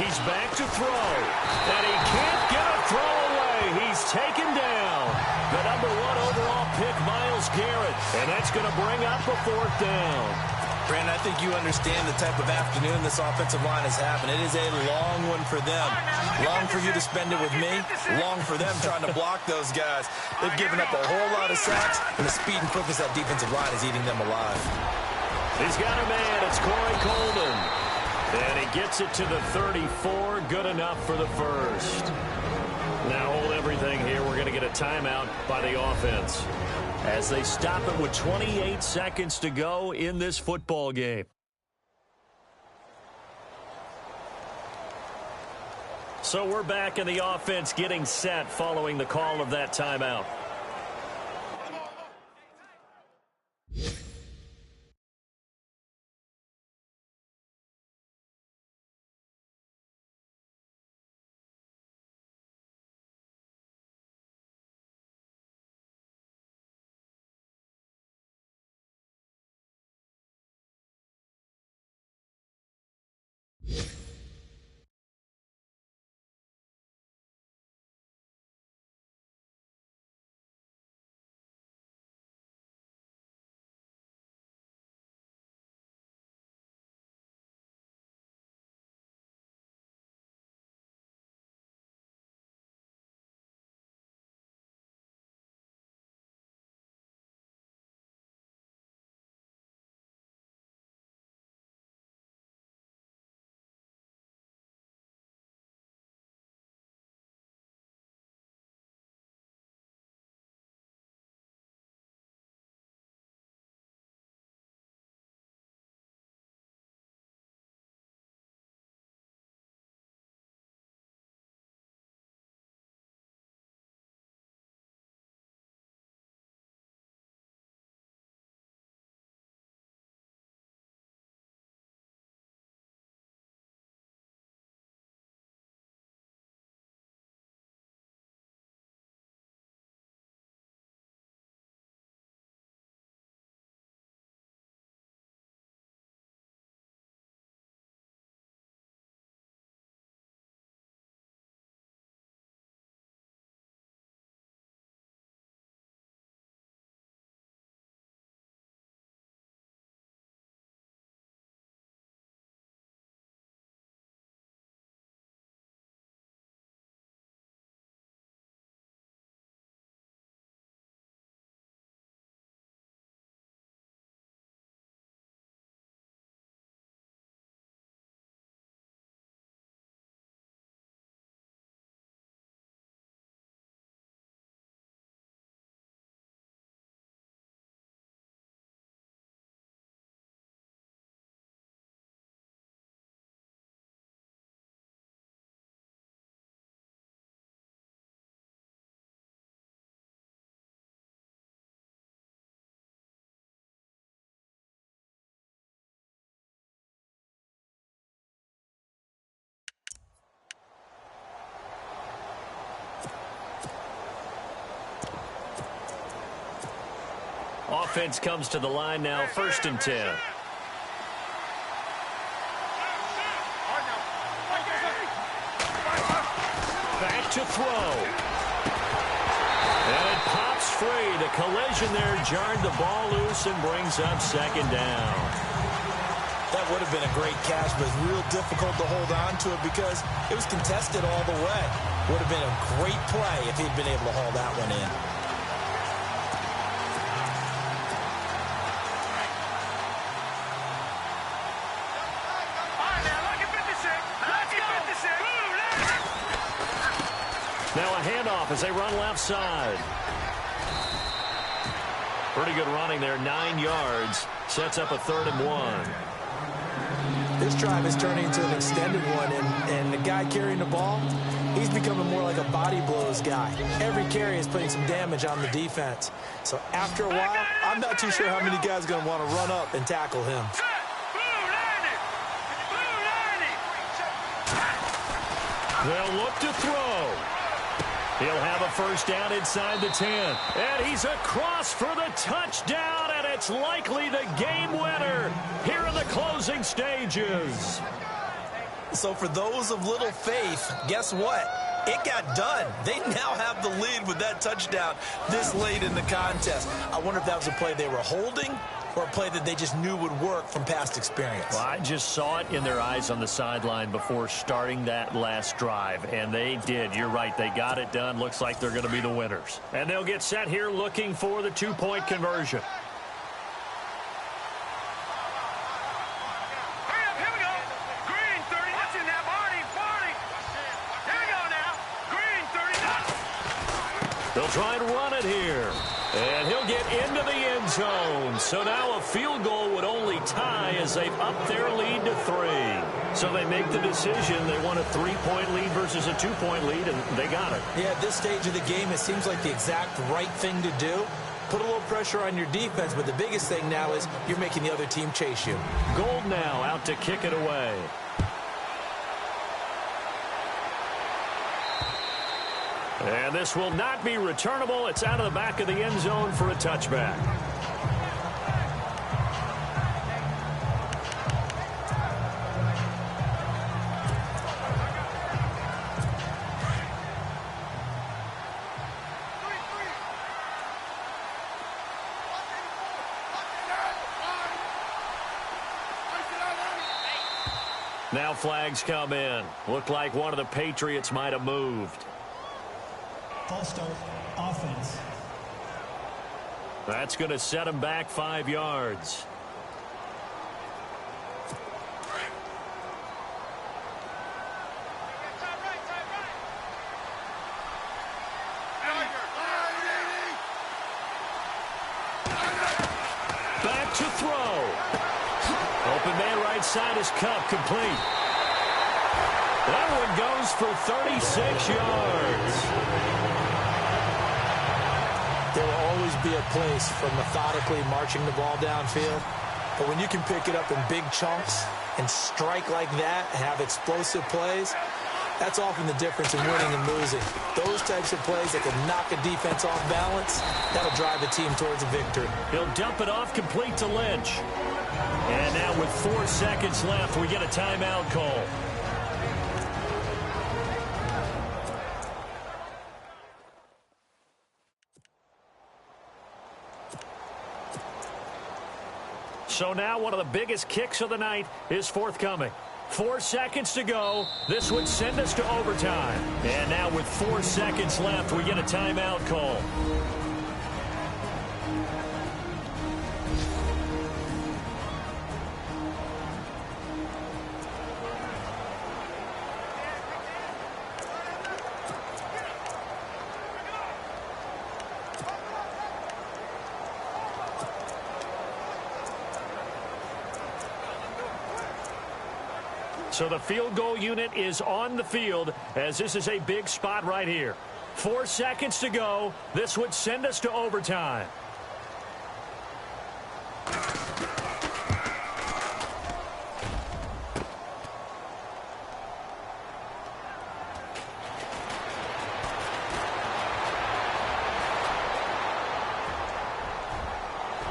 He's back to throw. And he can't get a throw away. He's taken down. The #1 overall pick, Myles Garrett. And that's going to bring up a 4th down. Brandon, I think you understand the type of afternoon this offensive line is having. It is a long one for them. Long for you to spend it with me. Long for them trying to block those guys. They've given up a whole lot of sacks, and the speed and quickness of that defensive line is eating them alive. He's got a man. It's Corey Coleman. And he gets it to the 34. Good enough for the first. Now hold everything here. We're going to get a timeout by the offense as they stop it with 28 seconds to go in this football game. So we're back in the offense getting set following the call of that timeout. offense comes to the line now, 1st and 10. Back to throw. And it pops free. The collision there jarred the ball loose and brings up 2nd down. That would have been a great catch, but it's real difficult to hold on to it because it was contested all the way. Would have been a great play if he'd been able to haul that one in. Now a handoff as they run left side. Pretty good running there, 9 yards. Sets up a 3rd and 1. This drive is turning into an extended one, and the guy carrying the ball, he's becoming more like a body blows guy. Every carry is putting some damage on the defense. So after a while, I'm not too sure how many guys are going to want to run up and tackle him. They'll look to throw. He'll have a 1st down inside the 10. And he's across for the touchdown, and it's likely the game winner here in the closing stages. So for those of little faith, guess what? It got done. They now have the lead with that touchdown this late in the contest. I wonder if that was a play they were holding or a play that they just knew would work from past experience. Well, I just saw it in their eyes on the sideline before starting that last drive, and they did. You're right. They got it done. Looks like they're going to be the winners. And they'll get set here looking for the 2-point conversion. They'll try and run it here. And he'll get into the end zone. So now a field goal would only tie as they've upped their lead to 3. So they make the decision. They want a 3-point lead versus a 2-point lead, and they got it. Yeah, at this stage of the game, it seems like the exact right thing to do. Put a little pressure on your defense, but the biggest thing now is you're making the other team chase you. Gold now out to kick it away. And this will not be returnable. It's out of the back of the end zone for a touchback. Now flags come in. Looked like one of the Patriots might have moved. False start, offense. That's going to set him back 5 yards. Back to throw. Open man right side is Kupp, complete. That one goes for 36 yards. There will always be a place for methodically marching the ball downfield. But when you can pick it up in big chunks and strike like that and have explosive plays, that's often the difference in winning and losing. Those types of plays that can knock a defense off balance, that'll drive the team towards a victory. He'll dump it off complete to Lynch. And now with 4 seconds left, we get a timeout call. So now one of the biggest kicks of the night is forthcoming. 4 seconds to go. This would send us to overtime. And now with 4 seconds left, we get a timeout call. So the field goal unit is on the field as this is a big spot right here. 4 seconds to go. This would send us to overtime.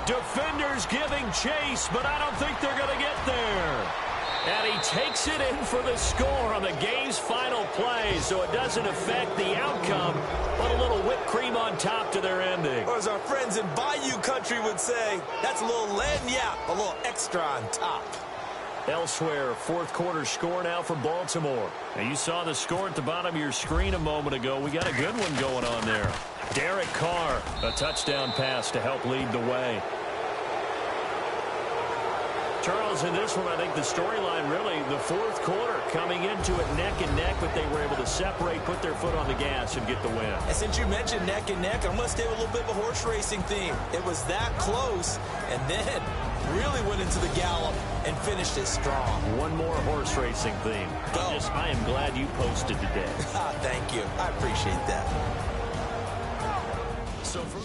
Defenders giving chase, but I don't think they're going to get there. And he takes it in for the score on the game's final play, so it doesn't affect the outcome, but a little whipped cream on top to their ending. Or as our friends in Bayou Country would say, that's a little lagniappe, a little extra on top. Elsewhere, fourth quarter score now for Baltimore. Now you saw the score at the bottom of your screen a moment ago. We got a good one going on there. Derek Carr, a touchdown pass to help lead the way. Charles, in this one, I think the storyline really, the fourth quarter, coming into it neck and neck, but they were able to separate, put their foot on the gas, and get the win. And since you mentioned neck and neck, I'm going to stay with a little bit of a horse racing theme. It was that close, and then really went into the gallop and finished it strong. One more horse racing theme. I am glad you posted today. Thank you. I appreciate that. So for